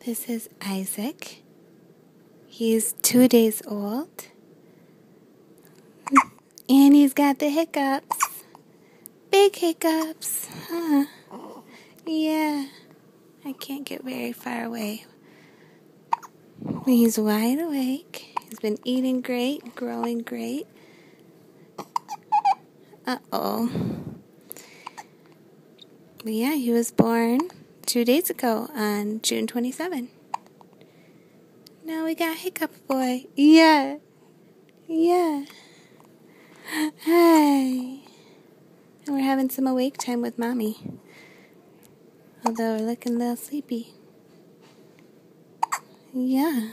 This is Isaac. He's 2 days old. And he's got the hiccups. Big hiccups. Huh. Yeah. I can't get very far away. He's wide awake. He's been eating great, growing great. Uh-oh. But yeah, he was born 2 days ago on June 27. Now we got Hiccup Boy. Yeah. Yeah. Hi. And we're having some awake time with Mommy. Although we're looking a little sleepy. Yeah.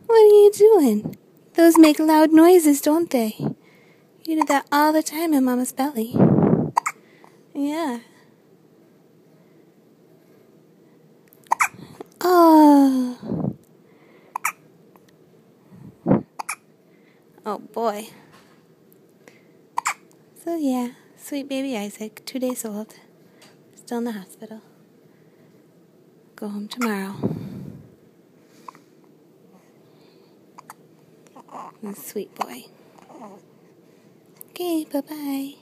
What are you doing? Those make loud noises, don't they? You do that all the time in Mama's belly. Yeah. Oh. Oh boy. So yeah, sweet baby Isaac, 2 days old. Still in the hospital. Go home tomorrow. Sweet boy. Okay, bye-bye.